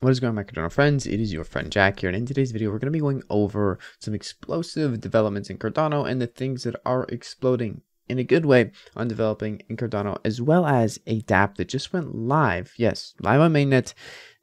What is going on, my Cardano friends? It is your friend Jack here, and in today's video we're going to be going over some explosive developments in Cardano and the things that are exploding in a good way on developing in Cardano, as well as a DApp that just went live, yes, live on mainnet,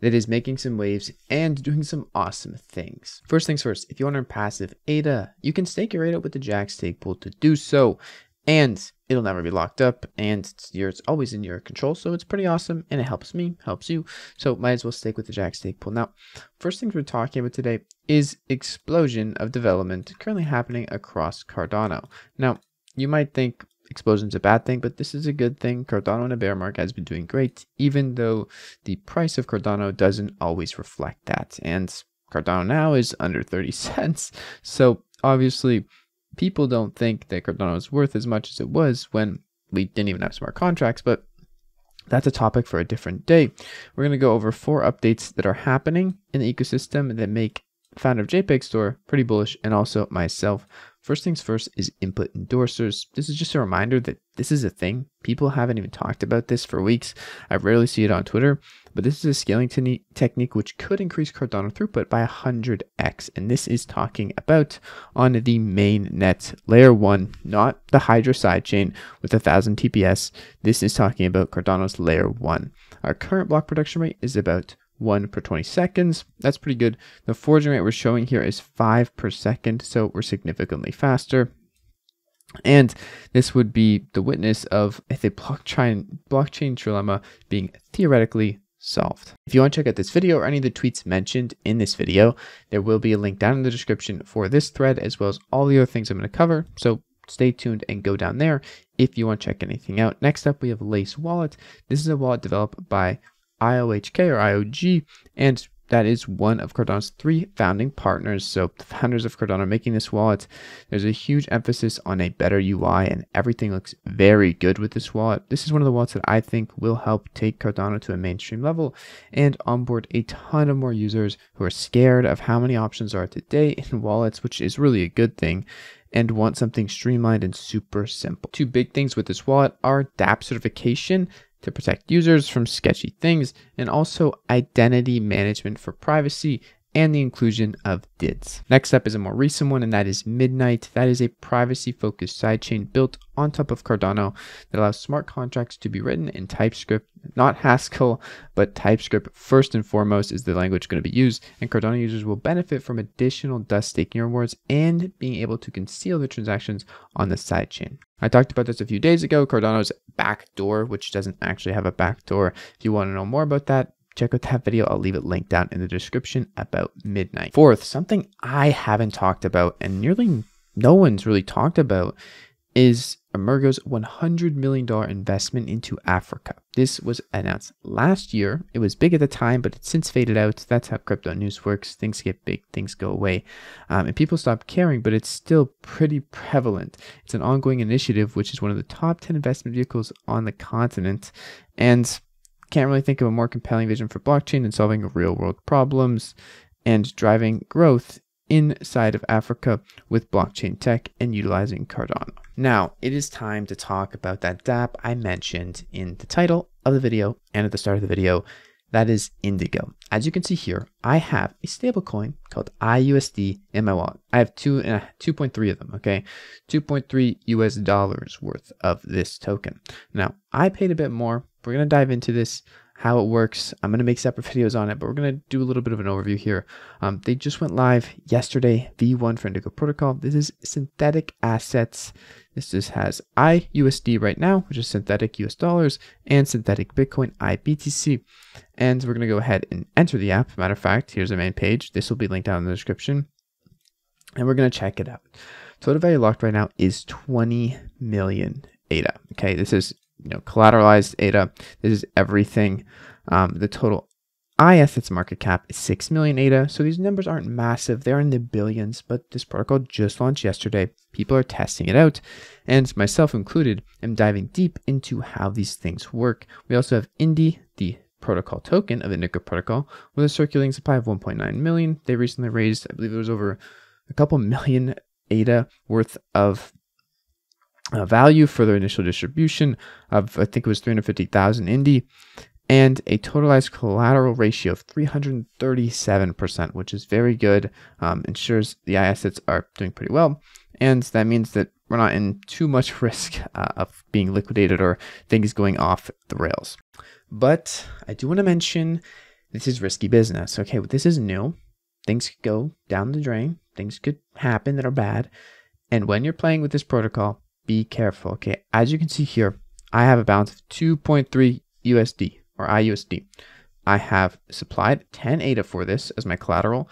that is making some waves and doing some awesome things. First things first, if you want to earn passive ADA, you can stake your ADA with the Jack stake pool to do so, and it'll never be locked up, and it's always in your control, so it's pretty awesome, and it helps me, helps you, so might as well stake with the Jack stake pool. Now, first things we're talking about today is explosion of development currently happening across Cardano. Now, you might think explosion is a bad thing, but this is a good thing. Cardano in a bear market has been doing great, even though the price of Cardano doesn't always reflect that, and Cardano now is under 30 cents, so obviously people don't think that Cardano is worth as much as it was when we didn't even have smart contracts, but that's a topic for a different day. We're going to go over 4 updates that are happening in the ecosystem that make founder of JPEG Store pretty bullish, and also myself. First things first is input endorsers. This is just a reminder that this is a thing. People haven't even talked about this for weeks. I rarely see it on Twitter, but this is a scaling technique which could increase Cardano throughput by 100x. And this is talking about on the main net layer 1, not the Hydra sidechain with 1000 TPS. This is talking about Cardano's layer 1. Our current block production rate is about 1 per 20 seconds. That's pretty good. The forging rate we're showing here is 5 per second, so we're significantly faster. And this would be the witness of the blockchain trilemma being theoretically solved. If you want to check out this video or any of the tweets mentioned in this video, there will be a link down in the description for this thread, as well as all the other things I'm going to cover. So stay tuned and go down there if you want to check anything out. Next up, we have Lace Wallet. This is a wallet developed by IOHK or IOG, and that is one of Cardano's 3 founding partners. So the founders of Cardano are making this wallet. There's a huge emphasis on a better UI, and everything looks very good with this wallet. This is one of the wallets that I think will help take Cardano to a mainstream level and onboard a ton of more users who are scared of how many options are today in wallets, which is really a good thing, and want something streamlined and super simple. 2 big things with this wallet are DAPPS certification to protect users from sketchy things, and also identity management for privacy and the inclusion of DIDs. Next up is a more recent one, and that is Midnight. That is a privacy-focused sidechain built on top of Cardano that allows smart contracts to be written in TypeScript, not Haskell, but TypeScript first and foremost is the language going to be used, and Cardano users will benefit from additional dust staking rewards and being able to conceal their transactions on the sidechain. I talked about this a few days ago, Cardano's backdoor, which doesn't actually have a backdoor. If you want to know more about that, check out that video. I'll leave it linked down in the description about Midnight. Fourth, something I haven't talked about and nearly no one's really talked about is Emergo's $100 million investment into Africa. This was announced last year. It was big at the time, but it's since faded out. That's how crypto news works. Things get big, things go away, and people stop caring, but it's still pretty prevalent. It's an ongoing initiative, which is one of the top 10 investment vehicles on the continent, and can't really think of a more compelling vision for blockchain than solving real world problems and driving growth inside of Africa with blockchain tech and utilizing Cardano. Now, it is time to talk about that DApp I mentioned in the title of the video and at the start of the video. That is Indigo. As you can see here, I have a stablecoin called iUSD in my wallet. I have 2.3 of them, okay? 2.3 US dollars worth of this token. Now, I paid a bit more. We're going to dive into this, how it works. I'm going to make separate videos on it, but we're going to do a little bit of an overview here. They just went live yesterday, V1 for Indigo Protocol. This is synthetic assets. This just has iUSD right now, which is synthetic US dollars, and synthetic Bitcoin, iBTC. And we're going to go ahead and enter the app. Matter of fact, here's the main page. This will be linked down in the description. And we're going to check it out. Total value locked right now is 20 million ADA. Okay, this is collateralized ADA. This is everything. The total assets market cap is 6 million ADA. So these numbers aren't massive. They're in the billions, but this protocol just launched yesterday. People are testing it out, and myself included, am diving deep into how these things work. We also have Indy, the protocol token of the Indigo protocol, with a circulating supply of 1.9 million. They recently raised, I believe it was over a couple million ADA worth of value for their initial distribution of, I think it was 350,000 Indy. and a totalized collateral ratio of 337%, which is very good. Ensures the I assets are doing pretty well, and that means that we're not in too much risk of being liquidated or things going off the rails. But I do want to mention this is risky business. Okay, this is new. Things could go down the drain. Things could happen that are bad. And when you're playing with this protocol, be careful. Okay, as you can see here, I have a balance of 2.3 USD or iUSD. I have supplied 10 ADA for this as my collateral.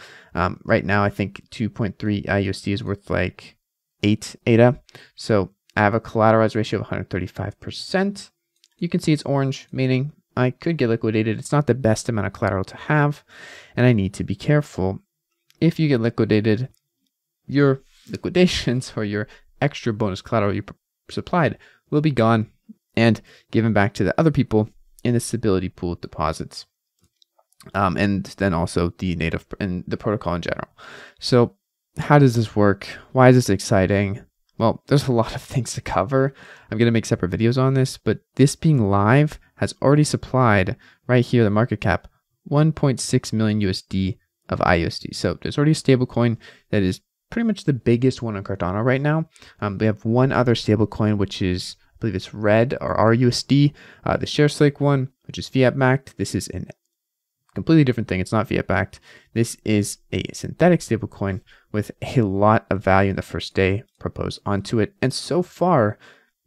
Right now, I think 2.3 iUSD is worth like 8 ADA. So I have a collateralized ratio of 135%. You can see it's orange, meaning I could get liquidated. It's not the best amount of collateral to have, and I need to be careful. If you get liquidated, your liquidations or your extra bonus collateral you supplied will be gone and given back to the other people in the stability pool deposits. And then also the native and the protocol in general. So how does this work? Why is this exciting? Well, there's a lot of things to cover. I'm going to make separate videos on this, but this being live has already supplied right here, the market cap, 1.6 million USD of iUSD. So there's already a stablecoin that is pretty much the biggest one on Cardano right now. We have one other stablecoin, which is, I believe it's RED or RUSD, the ShareSlake one, which is fiat backed. This is a completely different thing. It's not fiat backed. This is a synthetic stablecoin with a lot of value in the first day proposed onto it. And so far,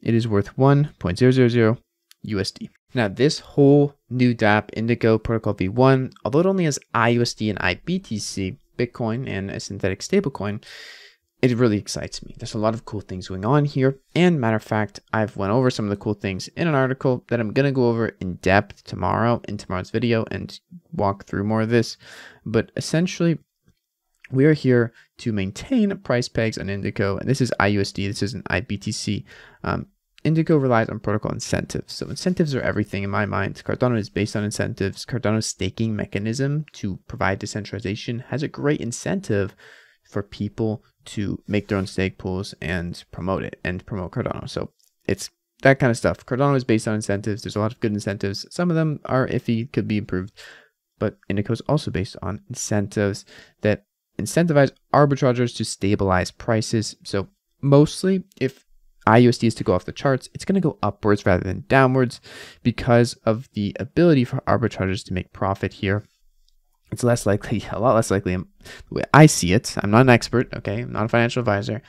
it is worth 1.000 USD. Now, this whole new DApp Indigo Protocol V1, although it only has iUSD and iBTC, Bitcoin, and a synthetic stablecoin, it really excites me. There's a lot of cool things going on here. And matter of fact, I've went over some of the cool things in an article that I'm going to go over in depth tomorrow in tomorrow's video and walk through more of this. But essentially, we are here to maintain price pegs on Indigo. And this is iUSD. This is an iBTC. Indigo relies on protocol incentives. So incentives are everything in my mind. Cardano is based on incentives. Cardano's staking mechanism to provide decentralization has a great incentive for people to make their own stake pools and promote it and promote Cardano. So it's that kind of stuff. Cardano is based on incentives. There's a lot of good incentives. Some of them are iffy, could be improved, but Indigo is also based on incentives that incentivize arbitrageurs to stabilize prices. So mostly if iUSD is to go off the charts, it's going to go upwards rather than downwards because of the ability for arbitrageurs to make profit here. It's less likely, a lot less likely, the way I see it. I'm not an expert, okay? I'm not a financial advisor.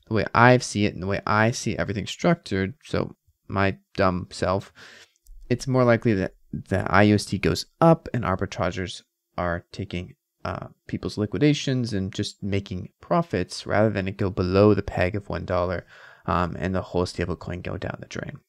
The way I see it and the way I see everything structured, so my dumb self, it's more likely that the iUSD goes up and arbitrageurs are taking people's liquidations and just making profits rather than it go below the peg of $1 and the whole stablecoin go down the drain,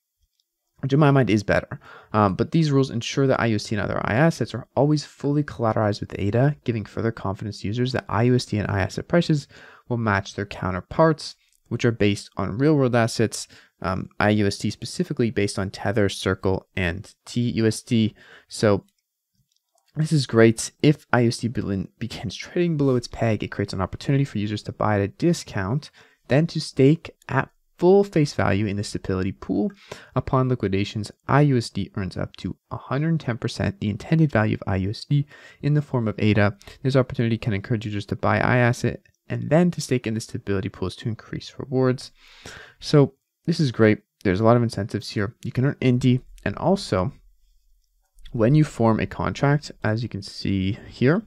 which in my mind is better. But these rules ensure that iUSD and other iAssets are always fully collateralized with ADA, giving further confidence to users that iUSD and iAsset prices will match their counterparts, which are based on real-world assets, iUSD specifically based on Tether, Circle, and TUSD. So this is great. If iUSD begins trading below its peg, it creates an opportunity for users to buy at a discount, then to stake at full face value in the stability pool. Upon liquidations, iUSD earns up to 110% the intended value of iUSD in the form of ADA. This opportunity can encourage users to buy iAsset and then to stake in the stability pools to increase rewards. So this is great. There's a lot of incentives here. You can earn Indy, and also when you form a contract, as you can see here,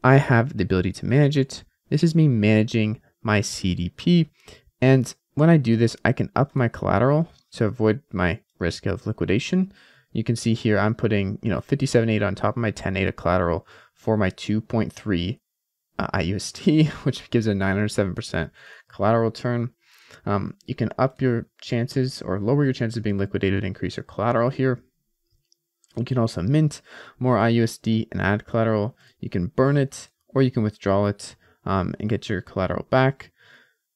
I have the ability to manage it. This is me managing my CDP, and when I do this, I can up my collateral to avoid my risk of liquidation. You can see here I'm putting 57 ADA on top of my 10 ADA collateral for my 2.3 iUSD, which gives a 907% collateral return. You can up your chances or lower your chances of being liquidated, increase your collateral here. You can also mint more iUSD and add collateral. You can burn it or you can withdraw it and get your collateral back.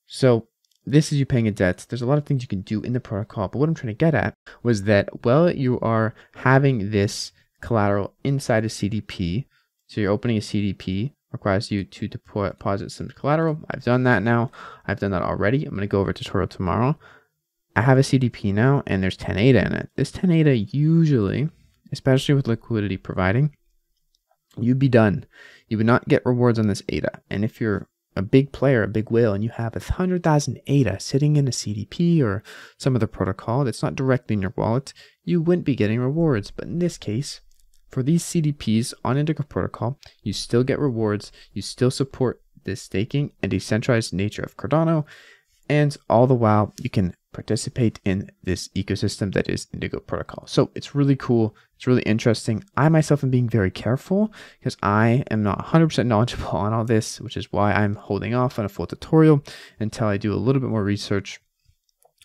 So this is you paying a debt. There's a lot of things you can do in the protocol, but what I'm trying to get at was that while you are having this collateral inside a CDP, so you're opening a CDP, requires you to deposit some collateral. I've done that now. I've done that already. I'm going to go over a tutorial tomorrow. I have a CDP now, and there's 10 ADA in it. This 10 ADA usually especially with liquidity providing, you'd be done. You would not get rewards on this ADA. And if you're a big player, a big whale, and you have 100,000 ADA sitting in a CDP or some other protocol that's not directly in your wallet, you wouldn't be getting rewards. But in this case, for these CDPs on Indigo Protocol, you still get rewards. You still support this staking and decentralized nature of Cardano. And all the while, you can participate in this ecosystem that is Indigo Protocol. So it's really cool. It's really interesting. I myself am being very careful because I am not 100% knowledgeable on all this, which is why I'm holding off on a full tutorial until I do a little bit more research.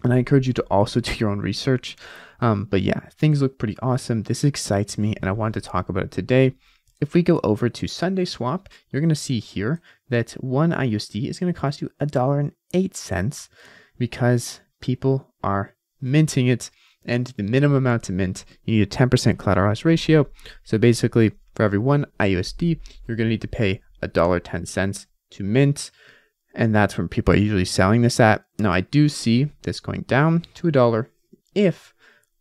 And I encourage you to also do your own research. But yeah, things look pretty awesome. This excites me and I wanted to talk about it today. If we go over to Sunday Swap, you're going to see here that one iUSD is going to cost you $1.08 because people are minting it, and the minimum amount to mint, you need a 10% collateralized ratio. So basically, for every one iUSD, you're going to need to pay $1.10 to mint, and that's when people are usually selling this at. Now, I do see this going down to $1 if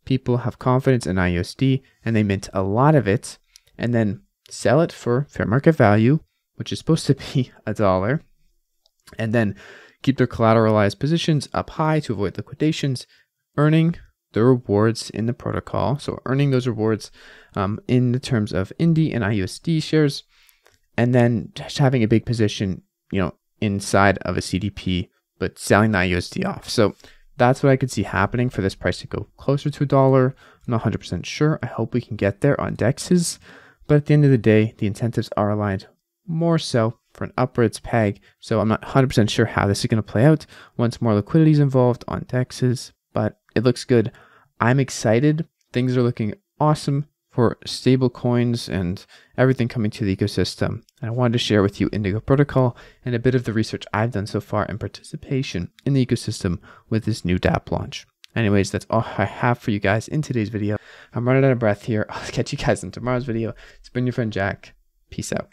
people have confidence in iUSD and they mint a lot of it, and then sell it for fair market value, which is supposed to be $1, and then keep their collateralized positions up high to avoid liquidations, earning the rewards in the protocol. So earning those rewards in the terms of Indy and iUSD shares, and then just having a big position, inside of a CDP, but selling the iUSD off. So that's what I could see happening for this price to go closer to $1. I'm not 100% sure. I hope we can get there on DEXs, but at the end of the day, the incentives are aligned more so for an upwards peg. So I'm not 100% sure how this is going to play out once more liquidity is involved on DEXs, but it looks good. I'm excited. Things are looking awesome for stable coins and everything coming to the ecosystem. And I wanted to share with you Indigo Protocol and a bit of the research I've done so far in participation in the ecosystem with this new DApp launch. Anyways, that's all I have for you guys in today's video. I'm running out of breath here. I'll catch you guys in tomorrow's video. It's been your friend Jack. Peace out.